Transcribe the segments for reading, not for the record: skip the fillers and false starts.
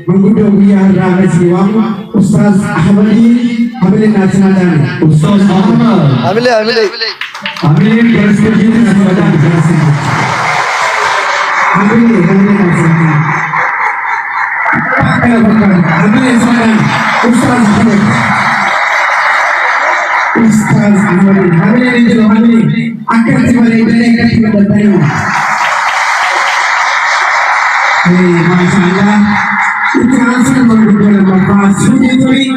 Mengundang Buya Raga Siwang, Ustaz Ahmadi, Hamil Nasional, Ustaz Ahmad. Hamil garis kerja nasional, garis kerja. Hamil nasional. Hamil nasional, Ustaz Ahmad. Ustaz Ahmad. Hamil ini juga Hamil. Akan kembali mereka tidak bertanya. Masalah. Langsung menggunakan manfaat sudi turi,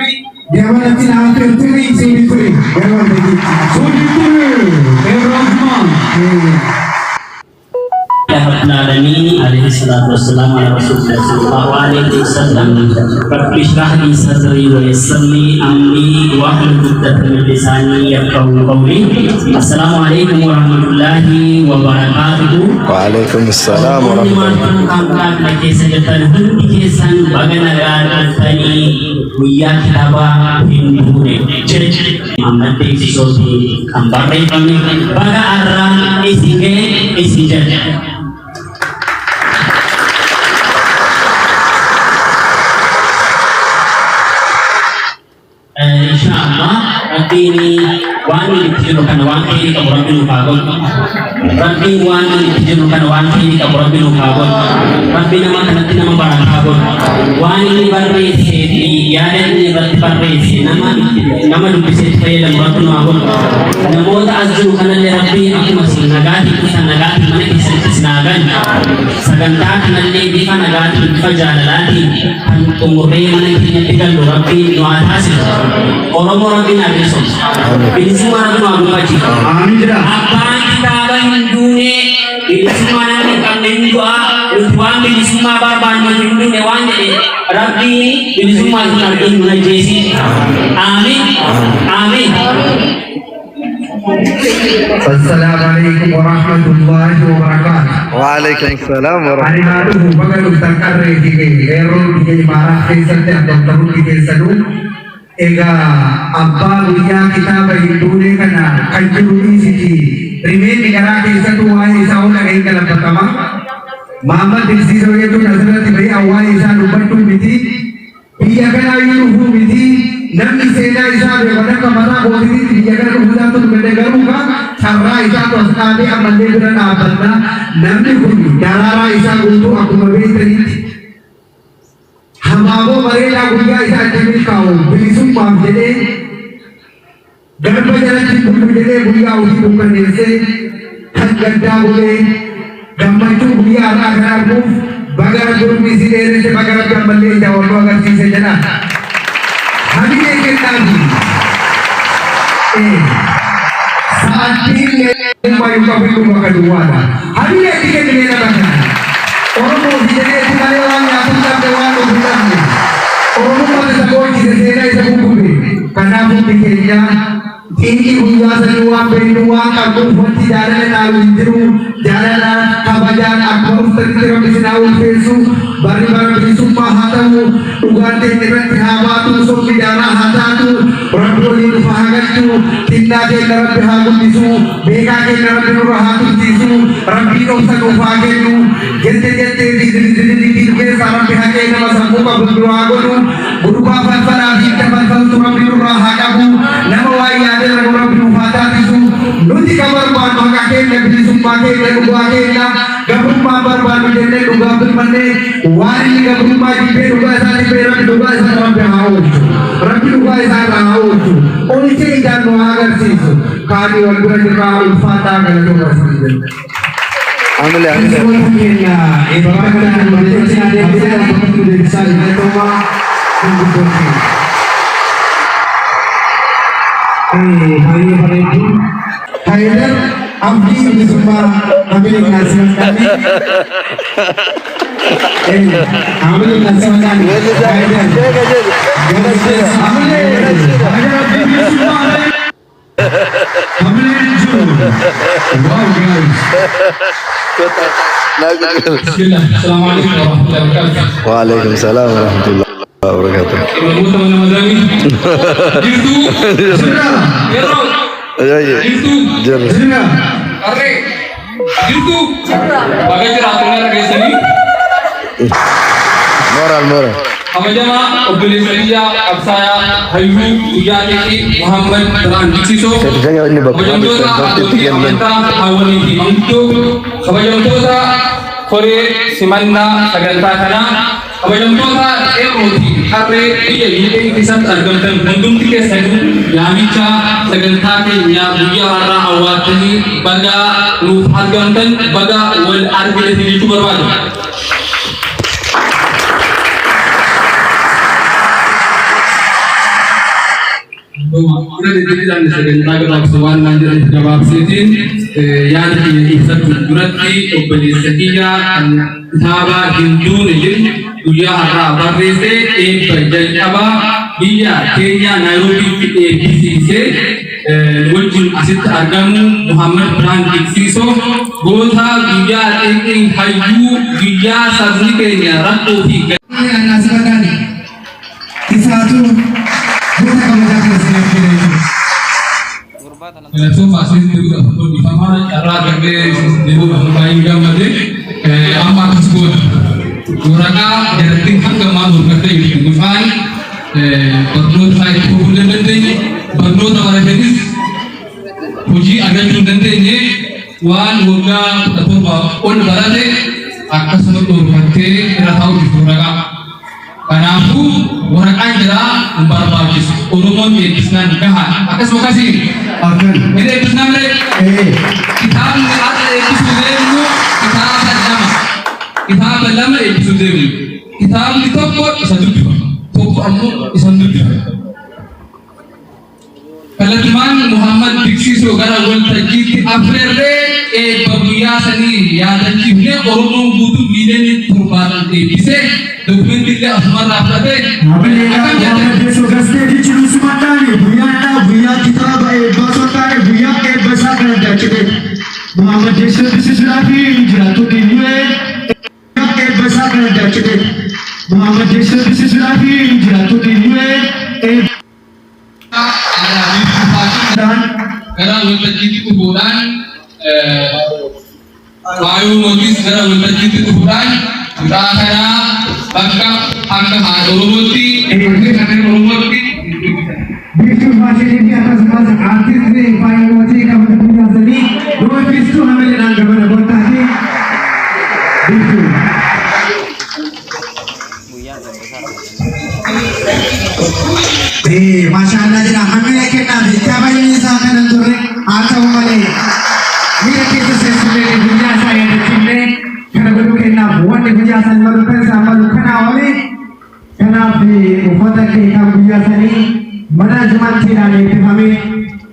jawab tidak terturi sudi turi, jawab lagi sudi turi, Rahman. Alamin alaihi salatu wassalam ala rasulillah sallallahu alaihi wasallam. Rabbi shrah li sadri wa yassir li amri wa hlul 'uqdatam min lisani yafqahu qawli. Assalamualaikum warahmatullahi wabarakatuh. Waalaikumsalam warahmatullahi wabarakatuh. Insyaallah Rabbi ini wani ditunjukkan wani kamu Rabbi lupakan Rabbi wani ditunjukkan wani kamu Rabbi lupakan Rabbi nama nanti nama barakabun wani barresi ya dan ini barresi nama dupisi saya dan Rabbi lupakan namo ta'azzu kana li Rabbi aku masih nagati mana kisah nagan saganta kana li bifa nagati fajalalati kumurre mana kisah tiga Rabbi nu'ahasil orang-orang bina besok ini semua orang wajib apa kita bangun dunia ini semua nanti kami doa untuk ini semua barban bangun dunia wajib Rabbi ini semua kita mulai jesi amin amin. Assalamualaikum warahmatullahi wabarakatuh. Waalaikumsalam warahmatullahi wabarakatuh. Bagai utangkan regi error di marah kesal dan dokter di sadu. Ega abba Buya kita berhindune kana kanjuri siji remain negara ke satu wahai saul lagi kalau pertama Muhammad bin Siro itu Nazarati bhai awai isa nubantu miti dia kana yuhu miti nami sena isa bewana kamara bodhi dia kana huda tu bedegaru ka sarra isa tu asnabi amande beran abanna nami hudi darara isa guntu aku mabitri hamago marela Buya isa jamil kau bilisum mamjene garbajara cipu jene Buya uhi bukan nese gadda boleh gambacu Buya agar bagar guru misi dere se bagar gamballe jawab agar sise jana hamile ke tadi saat ini mayu kabilu kedua hamile tiga negara bahkan orang mau dijadi sekali orang yang punya dewan bukan orang mau disebut jadi saya sebut karena aku pikirnya ini Buya semua berdua kamu pasti jalan lalu jeru jalan kabajan aku terkira bisnaul fesu bari bisumma hatamu ugante dengan sahabatu sumidana hatatu rabbul fahagatu tinda ke rabbi hagun bisu beka ke rabbi rahatu bisu rabbi no sanu fagenu gente di ke sarang pihak nama sampu babduagonu berupa fasana kita fasal rabbi rahakabu nama waya ada rabbi fatatisu nuti kabar maka ke nabi sumpah ke buahnya gabung mabar baru jene gabung mane wari gabung maju peruga sari perak duga sarang haus rabbi duga sarang haus once dan agar sisu kali walgura jeraul fatah kalau duga sini amile ya ibarat kan berarti ada yang sudah bisa ditoma untuk hari itu Haidar Abdi ini semua ambil nasihat kami. Ambil nasihat kami. Haidar. Ambil wow guys. Assalamualaikum warahmatullahi wabarakatuh. Waalaikumsalam warahmatullahi wabarakatuh. Ayo. Jir. Sila. Arre, gitu. Bagai jeratungan lagi sini. Moral. Apa jama? Obelisalia, Absaya, Hayu, Uyani, Muhammad, dan Diksiso. Saya ini Apa jam tu tak? Atuti amanta, awal ini mangtu. Apa jam tu tak? Kore Simanna, Saganta Kana. Apa jam tu tak? Eroti. Arre, dia ini kisah tergantung bentuk tiga segi. Yamica, Saganta ke Nyabuya Hara Awatani, Baga Luhargantan, Baga Wal Arbilasi itu berwajib. Kita didikan sebagai kebangsaan Manjari jawab sidin yang diisap berarti obeli setia thaba Hindu nijin duya hara barrese bajai aba dia Kenya Nairobi ABC se wajib asit agamu Muhammad Brand Diksiso gotha duya hayu duya sabni Kenya ratu hi Nasibagani. Kisatu. Bukan kamu jangan sini. So masih itu di mana cara kerja debu main gambar amma tersebut. Mereka jadi hangga malu kerja ini. Bukan perlu saya kumpulkan ini, perlu tahu ini. Puji agak cuma ini. Wan warga atau on berada akan semua orang kita tahu di mereka. Kanafu orang aja umbar bajis urumon edisnan kahan akas makasih Akan. ini edisnan mereka kitab ada episode itu kitab lama episode itu kitab itu kok satu toko amu satu kalau teman Muhammad Diksiso gara gol tajid afrere babuya sani ya tajibne urumon butuh bideni turban bisa dokumen tidak asmar rapat Muhammad Diksiso di Culu Sumatera buya kitab basotare buya besar dan cekik Muhammad Diksiso lagi jatuh di dunia besar dan cekik Muhammad Diksiso lagi jatuh di dunia dan karena gol tajid kuburan Ayu notis gara gol tajid kuburan Udaahara bangka angka urumoti urumoti Bistu masih di atas masa artis ni paling wajib kamu punya seni. Dua bistu hamil dan kamu nak bertanya. Bistu. Masya Allah jina hamil kita di siapa ini sampai nanti atau mana? Mira kita sesuai dunia saya di sini. Karena baru kena buat di dunia saya baru pensar baru kena oleh. Karena di ufata kita dunia seni. Mana zaman tidak ada itu kami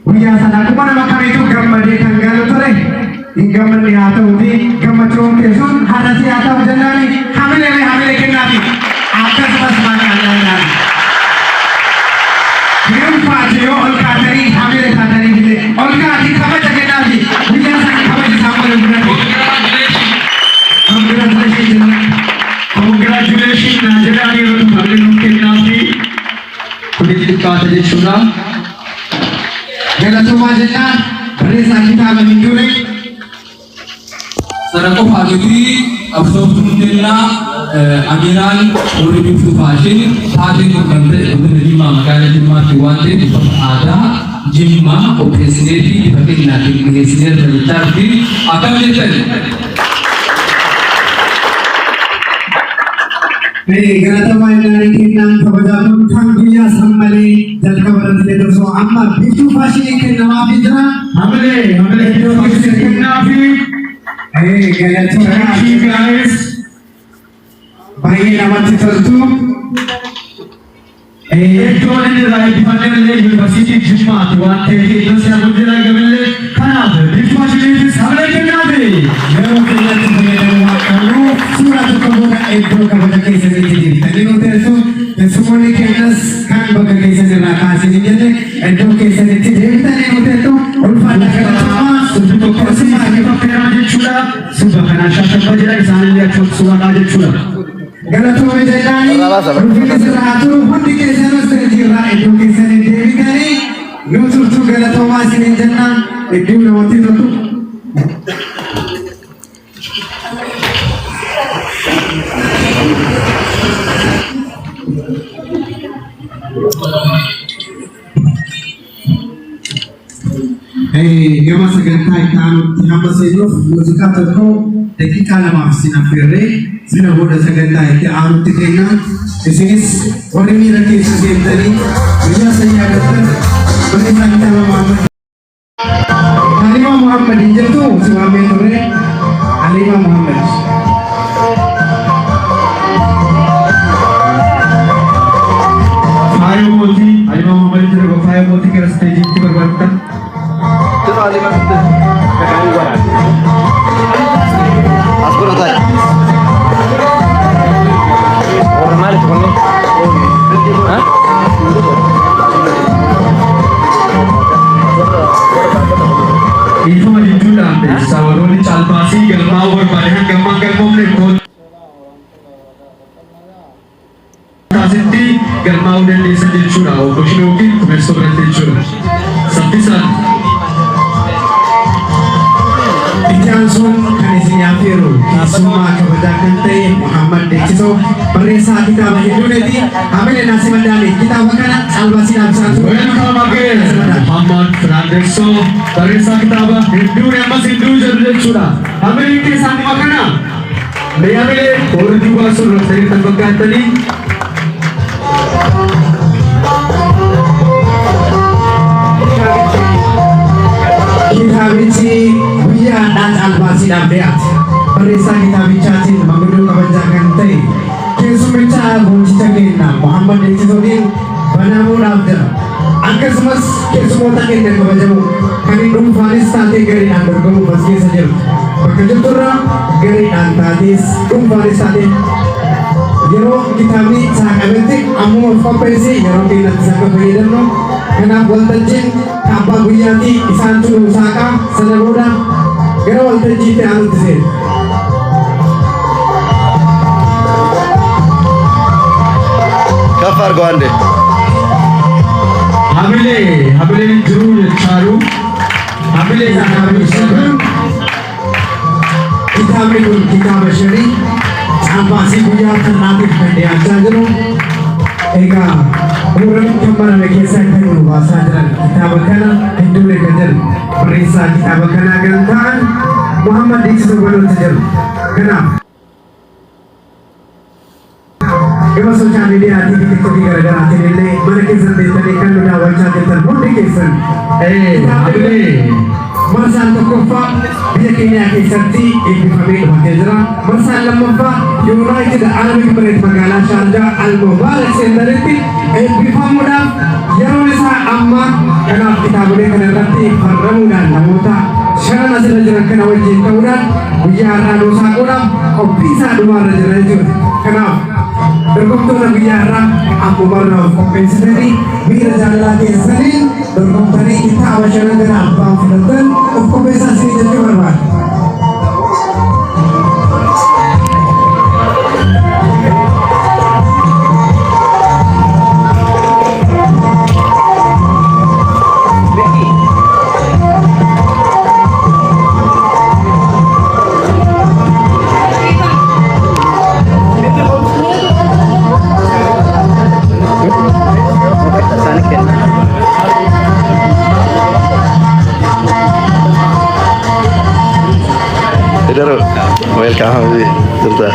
punya sana kemana makan itu gambar di tanggal itu deh di gambar di atau di gambar cuma kesun ada si atau jenari hamil kena di akan semua anda Kirim Fajio Olga dari hamil dari ini Olga di kamar jaga nabi punya sana kamar di kamar congratulations Najari untuk hamil mungkin nabi Kulit kata je sudah. Kalau semua jenah berisa kita minggu ni. Sarako pagiti absorb tunjena amiran urip fashion hati mukande lima makanya lima tiwante di ada jimma opesineti dipakai nanti mengesir dari tarbi akan menjadi Gata mainan kinang kabajamun kangguya sammali jal kabaran le so amma bitu fashi ke nawafi jana hamle bitu fashi ke nawafi gala guys bhai namati tartu to ne right panel le university jimma to ate to se mujra gamle khanab bitu fashi ke samle ke nawafi mero ke lati bane wa kanu surat kabura ekdo kabura ke se tadi notesu semua ni kenas kan bagai kisah cerita kasih ni jadi ekdo ke se tadi tadi notesu ulfa nak sama sudah kursi lagi pakai aja cula sudah kena syasat bajai sana lihat sudah aja cula Galato Vijayani, Rufus Ratu, Pundi Kesanos, Ekdo Kesani Devi Kani, Nutur Galato Mas sini jenna itu nawati satu. Gama sagantaa itti hamba seenuuf muuziqaa tokko daqiiqaa lamaaf sin affeerree sina booda sagantaa itti aanutti kenna. Isinis warri miira keessa deemtanii guyyaa san yaadattan barreessaa kitaaba Muhammad. Halima Muhammad hin jirtu si waamee turre Halima Muhammad. Faaya mootii Halima Muhammad jira faaya mootii gara steejiitti barbaadatan. Itu menunjukkan sawaroni calpasi gelmau berbandingan gelmau Tasinti gelmau dan desa jechuudha. Obboshin yookiin kumeessoo biratti jechuudha. Saffisaan Ijaan sun kan isin affeeru keessummaa kabajaa kan ta'e Muhammad Deeksisoo barreessaa kitaaba hedduuneeti. Hamilee naasi maddaale kitaaba kana calbasiidhaaf isaatu. Muhammad Deeksisoo barreessaa kitaaba hedduun ammas hedduu jedhu jechuudha. Hamilee keessaa dhuma kana hamilee hordii baasuu irra ta'e kan fakkaatanii kitabichi guyyaadhaan calbaasiidhaaf dhiyaate. Barreessaa kitaabichaatiin maanguddoon kabajaa kan ta'e keessummicha goonchicha keenya Muhammad Deeksisootiin banamuudhaaf jira. Akkasumas keessumoota keenya kabajamoo kan dhuunfaanis taatee gareedhaan dorgomuuf as keessa jiru. Bakka jirturra gareedhaan taatees dhuunfaanis taatee yeroo kitaabni saaqametti ammuma qopheessee yeroo keenyatti akka fayyadamnu. Kanaaf waltajjiin abbaa guyyaatii isaan tunu saaqaa sana booda gara waltajjiitti aanutti seenu. Kaf argo ande. Hamilee jiru jechaaru. Hamilee kitaabni kun kitaaba sharii calbaasii guyyaa kanaatiif kan dhiyaachaa jiru. Egaa umuran kan barame keessaa kan nu baasaa jiran kitaaba kana hedduu eegaa jiran barreessaa kitaaba kanaa kan ta'an Muhammad Deeksisoo walitti jiru. Kanaaf gama sooshaal miidiyaatii fi tiktokii garaagaraatiin illee mana keessan deemtanii kan nu daawwachaa jirtan hundi keessan marsaan tokkoffaa biyya keenya keessatti eebbifamee dhumatee jira. Marsaan lammaffaa Yuunaayitid Arab Emireet magaalaa Shaarjaa Al-Mubaarak seentaritti eebbifamuudhaaf yeroon isaa amma. Kanaaf kitaabolee kana irratti farramuudhaan namoota shanan asirra jiran kana wajjin ta'uudhaan guyyaa har'aa nuu saaquudhaaf qophii isaa dhumaarra jira jechuudha. Kanaaf dorgomtoota guyyaa har'aa ammumarraa of qopheessitanii miira jaalalaa keessaniin dorgomtanii kitaaba shanan kana abbaan fudhatan of qopheessaa isinii jechuu barbaada. Welcome Habib. Serta.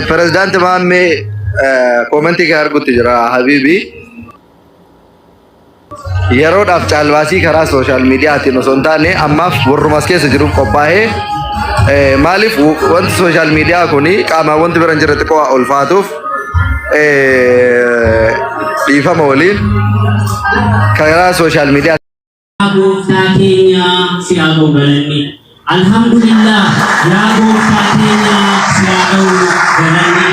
President Mamme komentii kan arguutti jira Habibi. Yeroodhaaf caalbaasii karaa sooshaal miidiyaatiin osoo hin taane ammaaf warrumas keessa jiruuf qophaa'ee maaliif wanti sooshaal miidiyaa kuni qaamaan wanti bira hin jirre xiqqoo ulfaatuuf dhiifama waliin karaa sooshaal miidiyaa. Gooftaa keenya si haa galanni. Alhamdulillah yaa gooftaa keenya si haa galanni.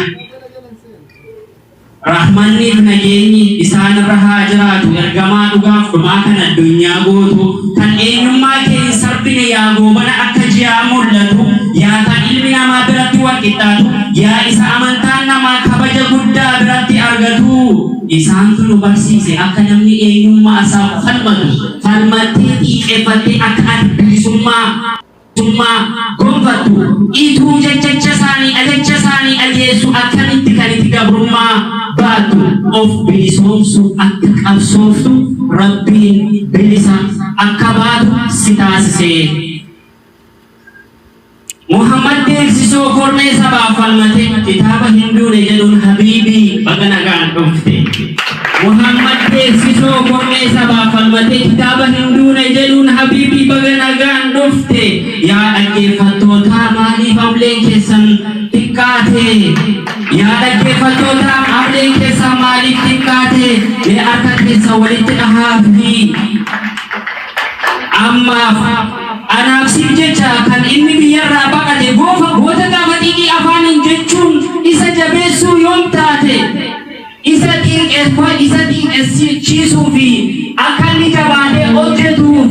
rahmanni fi nageenyi isaan irra haa jiraatu. Ergamaa dhugaaf dhumaa kan addunyaa gootu kan eenyummaa kee hin sarbine yaa goobana akka ji'aa mul'atu yaa kan ilmi namaa biratti walqixxaatu yaa isa amantaan namaa kabaja guddaa biratti argatu. Isaantu nu barsiise akka namni eenyummaa isaa falmattee xiiqeffattee akka ati bilisummaa gonfatu ituu jecha isaanii dhageessu akkamitti kan itti gabrummaa baatu of bilisoomsu akka qabsooftu Rabbiin bilisa akka baatu si taasise. Muhammad beeksisoo kormee sabaaf falmate kitaaba Hinduun jedhuun Habiibii baga nagaan dhufte. Muhammad beeksisoo kormee sabaaf falmate kitaaba Hinduun jedhuun Habiibii baga nagaan dhufte. Yaa dhaggeeffattoota maaliif ableen keessan xiqqaate? Yaa dhaggeeffattoota ableen keessan maaliif xiqqaate? Mee harka keessa walitti dhahaafi ammaaf anaafsiif jecha kan inni biyyarraa baqate goota gaafatii afaanin jechuun isa jabeessuu yoom taate isa xiqqeessiisuu fi akka inni jabaatee hojjetuuf